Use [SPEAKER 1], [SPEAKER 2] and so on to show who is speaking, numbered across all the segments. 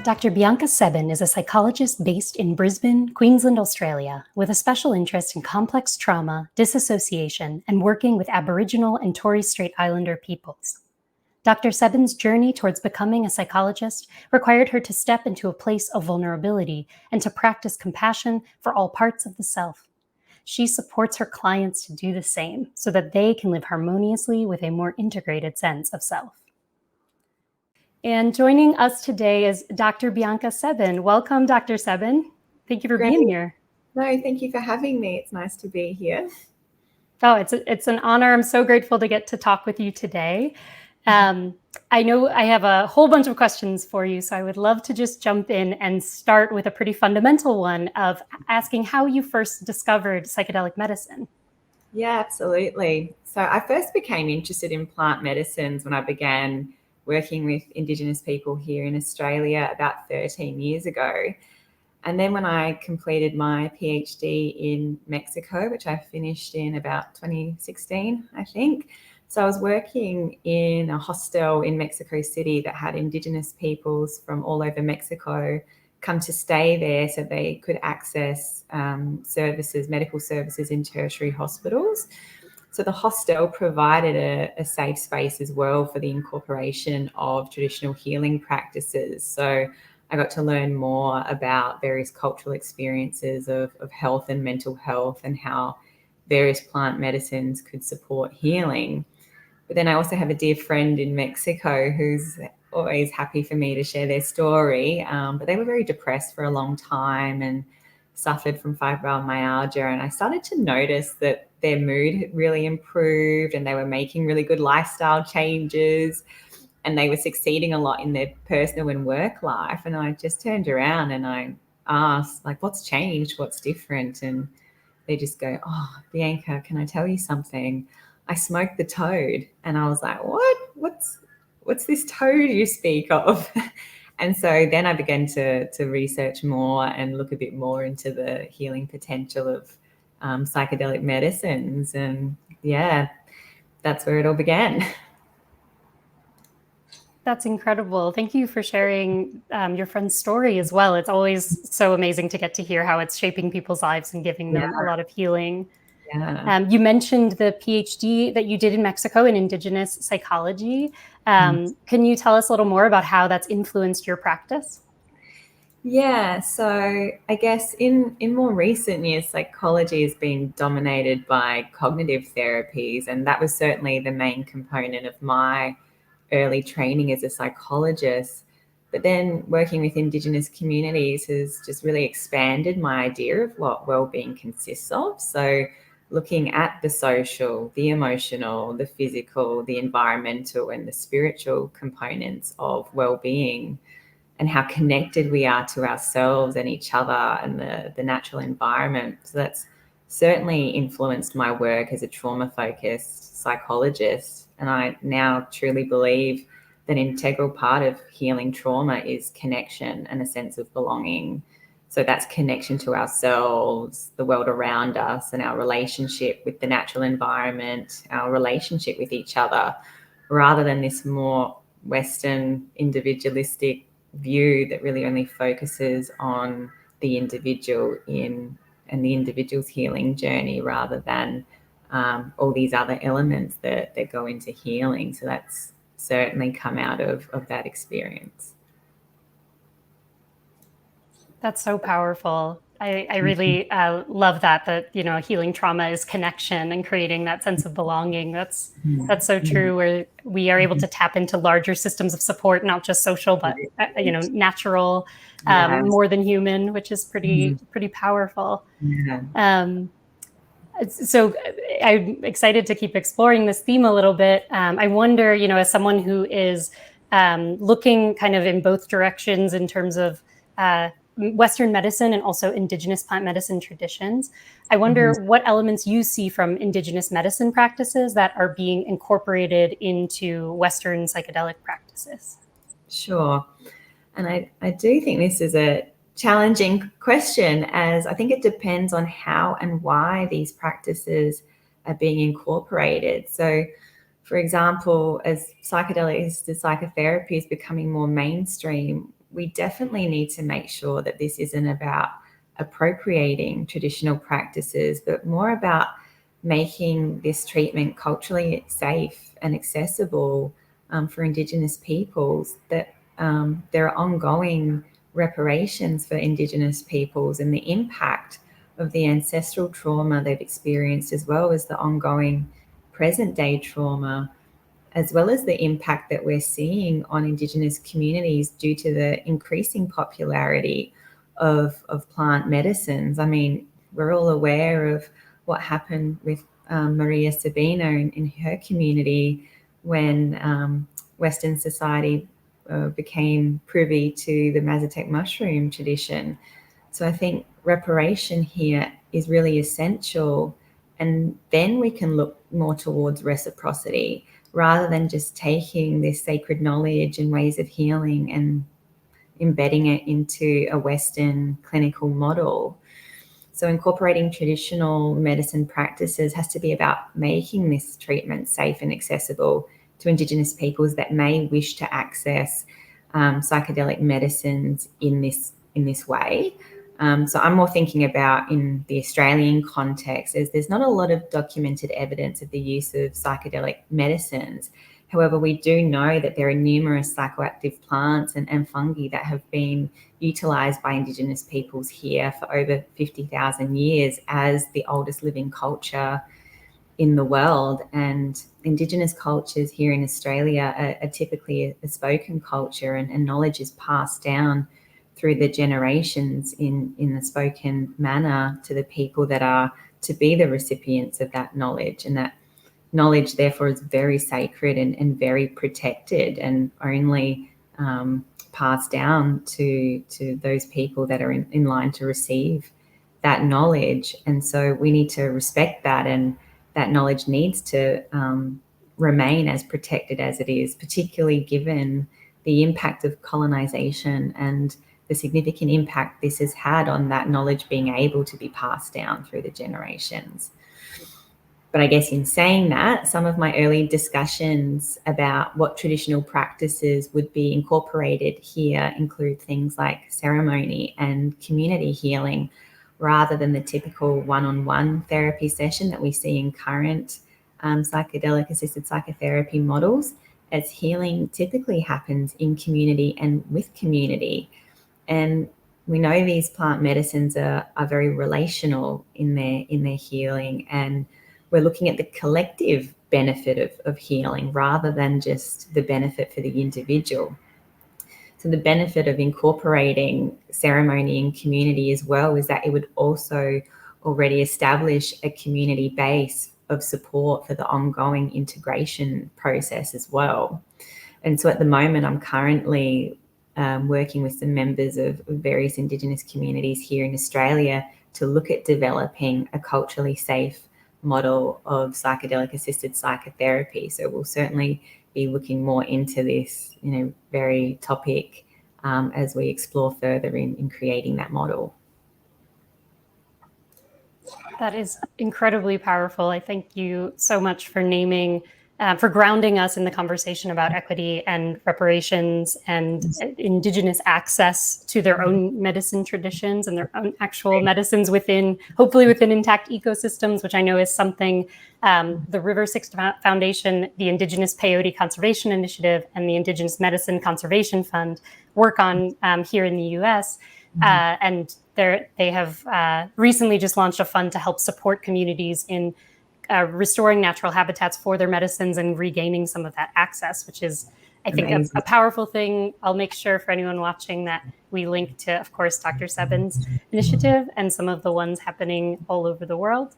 [SPEAKER 1] Dr. Bianca Sebben is a psychologist based in Brisbane, Queensland, Australia, with a special interest in complex trauma, disassociation, and working with Aboriginal and Torres Strait Islander peoples. Dr. Sebben's journey towards becoming a psychologist required her to step into a place of vulnerability and to practice compassion for all parts of the self. She supports her clients to do the same so that they can live harmoniously with a more integrated sense of self. And joining us today is Dr. Bianca Sebben. Welcome, Dr. Sebben. Thank you for being here.
[SPEAKER 2] No, thank you for having me. It's nice to be here.
[SPEAKER 1] Oh, it's an honor. I'm so grateful to get to talk with you today. I know I have a whole bunch of questions for you, so I would love to just jump in and start with a pretty fundamental one of asking how you first discovered psychedelic medicine.
[SPEAKER 2] Yeah, absolutely. So I first became interested in plant medicines when I began working with Indigenous people here in Australia about 13 years ago. And then when I completed my PhD in Mexico, which I finished in about 2016, I think. So I was working in a hostel in Mexico City that had Indigenous peoples from all over Mexico come to stay there so they could access services, medical services in tertiary hospitals. So the hostel provided a safe space as well for the incorporation of traditional healing practices. So I got to learn more about various cultural experiences of health and mental health and how various plant medicines could support healing. But then I also have a dear friend in Mexico who's always happy for me to share their story. But they were very depressed for a long time and suffered from fibromyalgia. And I started to notice that their mood had really improved and they were making really good lifestyle changes and they were succeeding a lot in their personal and work life. And I just turned around and I asked, like, what's changed? What's different? And they just go, oh, Bianca, can I tell you something? I smoked the toad. And I was like, what? What's this toad you speak of? And so then I began to research more and look a bit more into the healing potential of psychedelic medicines. And yeah, that's where it all began.
[SPEAKER 1] That's incredible. Thank you for sharing your friend's story as well. It's always so amazing to get to hear how it's shaping people's lives and giving them a lot of healing.
[SPEAKER 2] Yeah.
[SPEAKER 1] You mentioned the PhD that you did in Mexico in Indigenous Psychology. Can you tell us a little more about how that's influenced your practice?
[SPEAKER 2] Yeah, so I guess in more recent years, psychology has been dominated by cognitive therapies, and that was certainly the main component of my early training as a psychologist. But then working with Indigenous communities has just really expanded my idea of what well-being consists of. So looking at the social, the emotional, the physical, the environmental, and the spiritual components of well-being and how connected we are to ourselves and each other and the natural environment. So that's certainly influenced my work as a trauma-focused psychologist. And I now truly believe that an integral part of healing trauma is connection and a sense of belonging. So that's connection to ourselves, the world around us, and our relationship with the natural environment, our relationship with each other, rather than this more Western individualistic view that really only focuses on the individual and the individual's healing journey rather than all these other elements that go into healing. So that's certainly come out of that experience.
[SPEAKER 1] That's so powerful. I really love that, you know, healing trauma is connection and creating that sense of belonging. That's so true, where we are able to tap into larger systems of support, not just social, but, you know, natural, more than human, which is pretty powerful.
[SPEAKER 2] Yeah.
[SPEAKER 1] So I'm excited to keep exploring this theme a little bit. I wonder, you know, as someone who is looking kind of in both directions in terms of Western medicine and also Indigenous plant medicine traditions, I wonder what elements you see from Indigenous medicine practices that are being incorporated into Western psychedelic practices.
[SPEAKER 2] Sure. And I do think this is a challenging question, as I think it depends on how and why these practices are being incorporated. So, for example, as psychedelics, the psychotherapy is becoming more mainstream, we definitely need to make sure that this isn't about appropriating traditional practices, but more about making this treatment culturally safe and accessible for Indigenous peoples, that there are ongoing reparations for Indigenous peoples and the impact of the ancestral trauma they've experienced, as well as the ongoing present day trauma, as well as the impact that we're seeing on Indigenous communities due to the increasing popularity of plant medicines. I mean, we're all aware of what happened with Maria Sabina in her community when Western society became privy to the Mazatec mushroom tradition. So I think reparation here is really essential. And then we can look more towards reciprocity, rather than just taking this sacred knowledge and ways of healing and embedding it into a Western clinical model. So incorporating traditional medicine practices has to be about making this treatment safe and accessible to Indigenous peoples that may wish to access psychedelic medicines in this way. So I'm more thinking about in the Australian context, as there's not a lot of documented evidence of the use of psychedelic medicines. However, we do know that there are numerous psychoactive plants and fungi that have been utilised by Indigenous peoples here for over 50,000 years as the oldest living culture in the world. And Indigenous cultures here in Australia are typically a spoken culture, and knowledge is passed down through the generations in the spoken manner to the people that are to be the recipients of that knowledge. And that knowledge, therefore, is very sacred and very protected, and only passed down to those people that are in line to receive that knowledge. And so we need to respect that, and that knowledge needs to remain as protected as it is, particularly given the impact of colonization and the significant impact this has had on that knowledge being able to be passed down through the generations. But I guess in saying that, some of my early discussions about what traditional practices would be incorporated here include things like ceremony and community healing, rather than the typical one-on-one therapy session that we see in current psychedelic assisted psychotherapy models, as healing typically happens in community and with community. And we know these plant medicines are very relational in their healing, and we're looking at the collective benefit of healing rather than just the benefit for the individual. So the benefit of incorporating ceremony and community as well is that it would also already establish a community base of support for the ongoing integration process as well. And so at the moment, I'm currently working with some members of various Indigenous communities here in Australia to look at developing a culturally safe model of psychedelic assisted psychotherapy. So we'll certainly be looking more into this, very topic as we explore further in creating that model.
[SPEAKER 1] That is incredibly powerful. I thank you so much for naming, for grounding us in the conversation about equity and reparations and Indigenous access to their own medicine traditions and their own actual medicines hopefully within intact ecosystems, which I know is something the River Six Foundation, the Indigenous Peyote Conservation Initiative, and the Indigenous Medicine Conservation Fund work on here in the US. And they have recently just launched a fund to help support communities in restoring natural habitats for their medicines and regaining some of that access, which is, I think, a powerful thing. I'll make sure for anyone watching that we link to, of course, Dr. Sebben's initiative and some of the ones happening all over the world.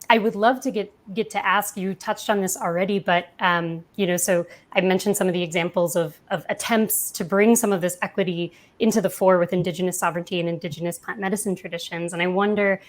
[SPEAKER 1] I would love to get to ask, you touched on this already, but so I mentioned some of the examples of attempts to bring some of this equity into the fore with Indigenous sovereignty and Indigenous plant medicine traditions. And I wonder,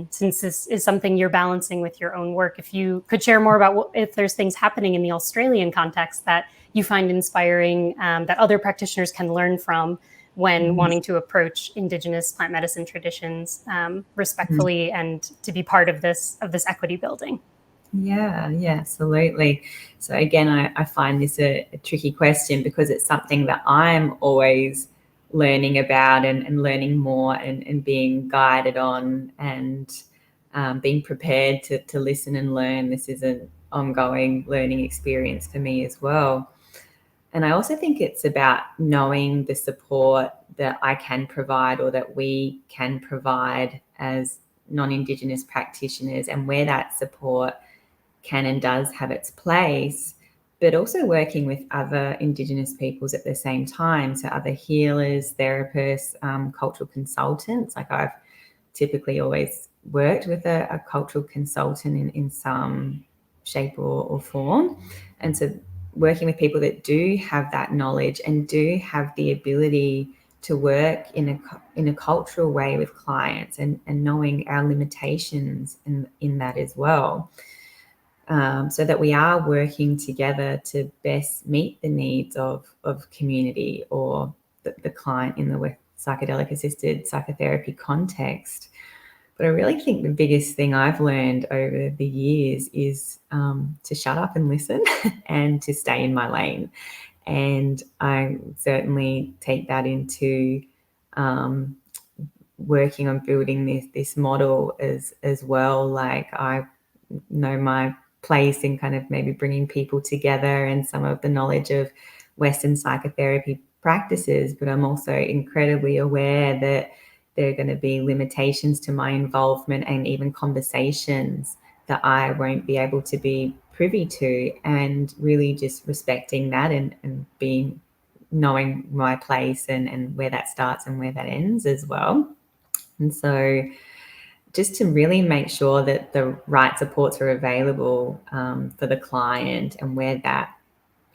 [SPEAKER 1] since this is something you're balancing with your own work, if you could share more about if there's things happening in the Australian context that you find inspiring, that other practitioners can learn from when wanting to approach Indigenous plant medicine traditions respectfully and to be part of this equity building.
[SPEAKER 2] Yeah, absolutely. So again, I find this a tricky question because it's something that I'm always learning about and learning more and being guided on, and being prepared to listen and learn. This is an ongoing learning experience for me as well. And I also think it's about knowing the support that I can provide, or that we can provide as non-Indigenous practitioners, and where that support can and does have its place, but also working with other Indigenous peoples at the same time. So other healers, therapists, cultural consultants. Like, I've typically always worked with a cultural consultant in some shape or form. And so working with people that do have that knowledge and do have the ability to work in a cultural way with clients, and knowing our limitations in that as well. So that we are working together to best meet the needs of community, or the client in the psychedelic assisted psychotherapy context. But I really think the biggest thing I've learned over the years is to shut up and listen and to stay in my lane. And I certainly take that into working on building this model as well. Like, I know my place in kind of maybe bringing people together and some of the knowledge of Western psychotherapy practices, but I'm also incredibly aware that there are going to be limitations to my involvement, and even conversations that I won't be able to be privy to, and really just respecting that, and being knowing my place and where that starts and where that ends as well. And so just to really make sure that the right supports are available for the client, and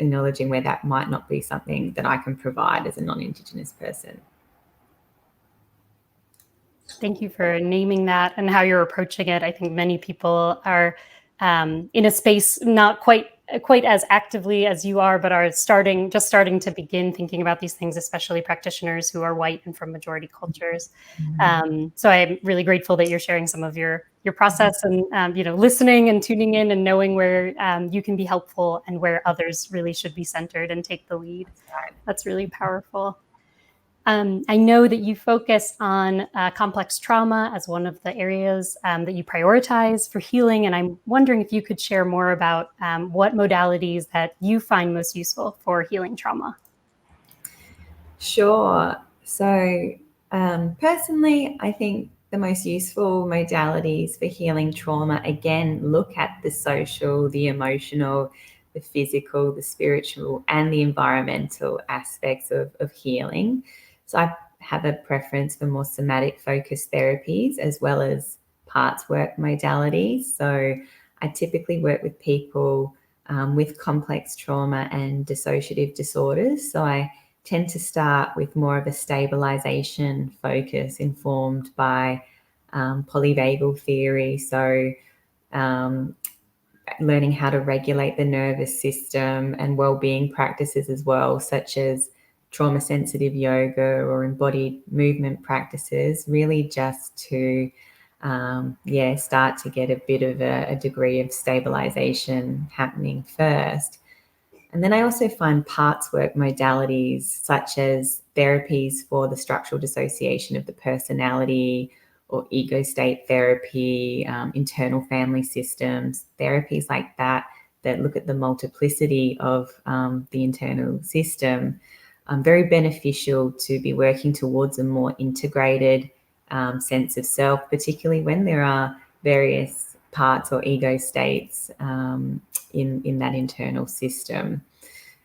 [SPEAKER 2] acknowledging where that might not be something that I can provide as a non-Indigenous person.
[SPEAKER 1] Thank you for naming that and how you're approaching it. I think many people are in a space not quite as actively as you are, but are starting to begin thinking about these things, especially practitioners who are white and from majority cultures. So I'm really grateful that you're sharing some of your process, and listening and tuning in and knowing where you can be helpful and where others really should be centered and take the lead. That's really powerful. I know that you focus on complex trauma as one of the areas that you prioritize for healing, and I'm wondering if you could share more about what modalities that you find most useful for healing trauma.
[SPEAKER 2] Sure. So personally, I think the most useful modalities for healing trauma, again, look at the social, the emotional, the physical, the spiritual, and the environmental aspects of healing. So I have a preference for more somatic focused therapies, as well as parts work modalities. So I typically work with people with complex trauma and dissociative disorders. So I tend to start with more of a stabilization focus, informed by polyvagal theory. So learning how to regulate the nervous system, and well-being practices as well, such as trauma sensitive yoga or embodied movement practices, really just to start to get a bit of a degree of stabilization happening first. And then I also find parts work modalities, such as therapies for the structural dissociation of the personality, or ego state therapy, internal family systems, therapies like that, that look at the multiplicity of the internal system. Very beneficial to be working towards a more integrated sense of self, particularly when there are various parts or ego states in that internal system.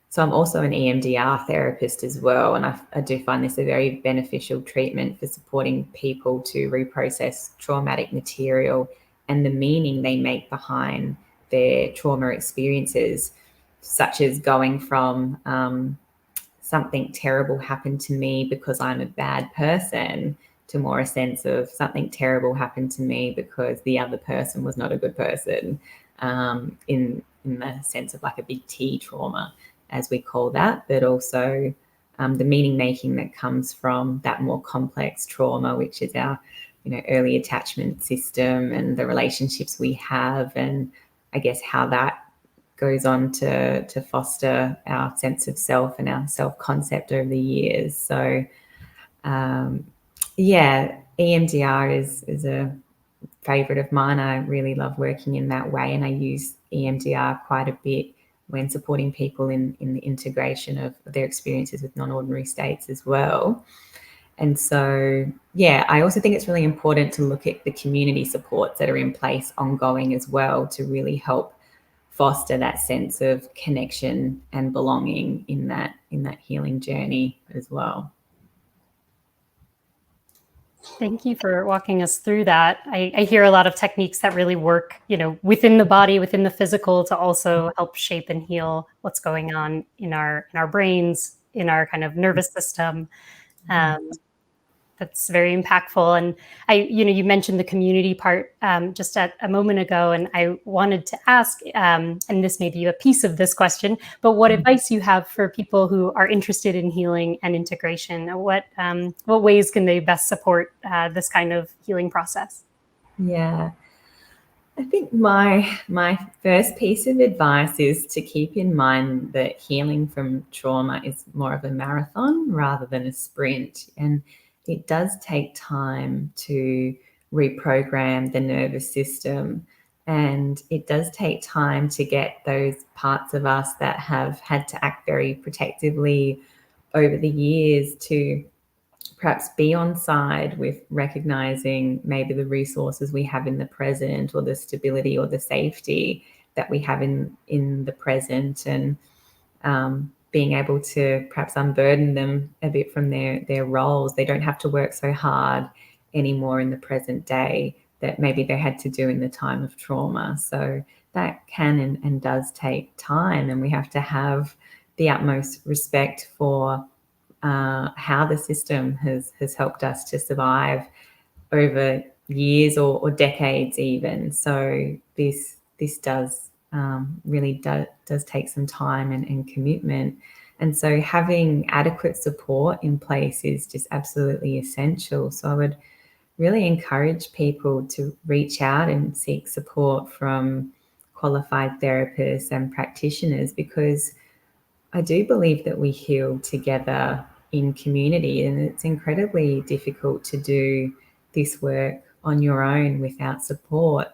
[SPEAKER 2] So I'm also an EMDR therapist as well, and I do find this a very beneficial treatment for supporting people to reprocess traumatic material and the meaning they make behind their trauma experiences, such as going from something terrible happened to me because I'm a bad person, to more a sense of something terrible happened to me because the other person was not a good person, in the sense of like a big T trauma, as we call that, but also the meaning making that comes from that more complex trauma, which is our early attachment system and the relationships we have, and I guess how that goes on to foster our sense of self and our self-concept over the years. So EMDR is a favorite of mine. I really love working in that way, and I use EMDR quite a bit when supporting people in the integration of their experiences with non-ordinary states as well. And so, I also think it's really important to look at the community supports that are in place ongoing as well to really help foster that sense of connection and belonging in that healing journey as well.
[SPEAKER 1] Thank you for walking us through that. I hear a lot of techniques that really work, within the body, within the physical, to also help shape and heal what's going on in our brains, in our kind of nervous system. That's very impactful. And you mentioned the community part just a moment ago, and I wanted to ask, and this may be a piece of this question, but what advice you have for people who are interested in healing and integration? What ways can they best support this kind of healing process?
[SPEAKER 2] Yeah. I think my first piece of advice is to keep in mind that healing from trauma is more of a marathon rather than a sprint. And it does take time to reprogram the nervous system. And it does take time to get those parts of us that have had to act very protectively over the years to perhaps be on side with recognizing maybe the resources we have in the present, or the stability or the safety that we have in the present, and being able to perhaps unburden them a bit from their roles. They don't have to work so hard anymore in the present day that maybe they had to do in the time of trauma. So that can and does take time, and we have to have the utmost respect for how the system has helped us to survive over years or decades even. So this does really does take some time and commitment. And so having adequate support in place is just absolutely essential. So I would really encourage people to reach out and seek support from qualified therapists and practitioners, because I do believe that we heal together in community, and it's incredibly difficult to do this work on your own without support.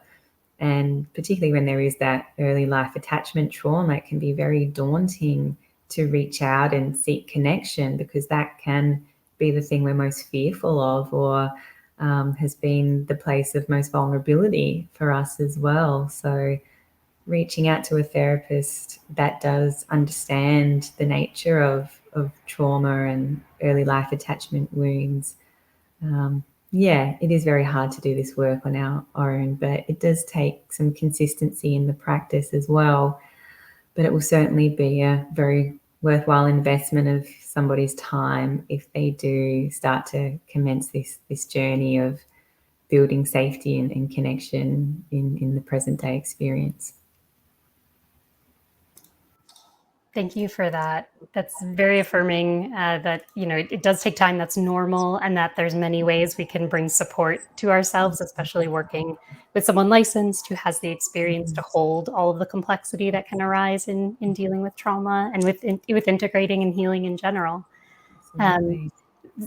[SPEAKER 2] And particularly when there is that early life attachment trauma, it can be very daunting to reach out and seek connection, because that can be the thing we're most fearful of, or has been the place of most vulnerability for us as well. So reaching out to a therapist that does understand the nature of trauma and early life attachment wounds. It is very hard to do this work on our own, but it does take some consistency in the practice as well. But it will certainly be a very worthwhile investment of somebody's time if they do start to commence this journey of building safety and connection in the present day experience.
[SPEAKER 1] Thank you for that. That's very affirming that, it does take time. That's normal. And that there's many ways we can bring support to ourselves, especially working with someone licensed who has the experience to hold all of the complexity that can arise in dealing with trauma and with integrating and healing in general.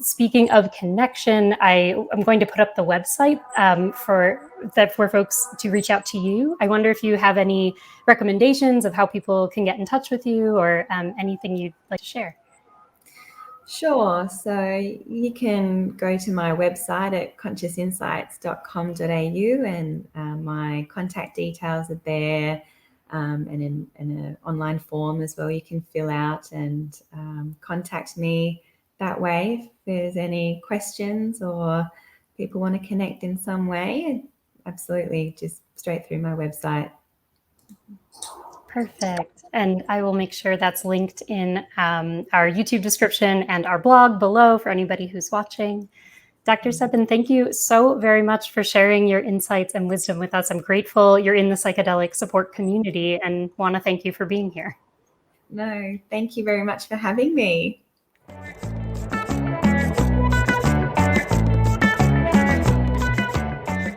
[SPEAKER 1] Speaking of connection, I'm going to put up the website for folks to reach out to you. I wonder if you have any recommendations of how people can get in touch with you, or anything you'd like to share.
[SPEAKER 2] Sure. So you can go to my website at consciousinsights.com.au, and my contact details are there, and in an online form as well you can fill out and contact me that way if there's any questions or people want to connect in some way. Absolutely, just straight through my website.
[SPEAKER 1] Perfect. And I will make sure that's linked in our YouTube description and our blog below for anybody who's watching. Dr. Sebben, thank you so very much for sharing your insights and wisdom with us. I'm grateful you're in the psychedelic support community, and want to thank you for being here.
[SPEAKER 2] No, thank you very much for having me.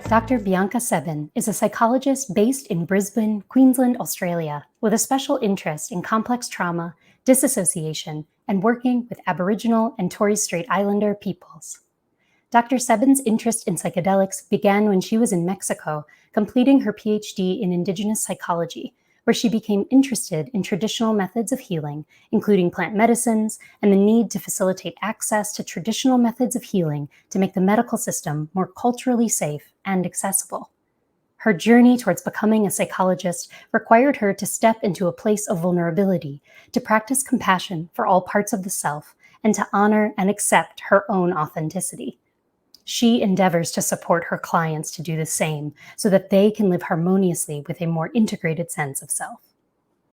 [SPEAKER 1] Dr. Bianca Sebben is a psychologist based in Brisbane, Queensland, Australia, with a special interest in complex trauma, disassociation, and working with Aboriginal and Torres Strait Islander peoples. Dr. Sebben's interest in psychedelics began when she was in Mexico, completing her PhD in Indigenous Psychology, where she became interested in traditional methods of healing, including plant medicines, and the need to facilitate access to traditional methods of healing to make the medical system more culturally safe and accessible. Her journey towards becoming a psychologist required her to step into a place of vulnerability, to practice compassion for all parts of the self, and to honor and accept her own authenticity. She endeavors to support her clients to do the same so that they can live harmoniously with a more integrated sense of self.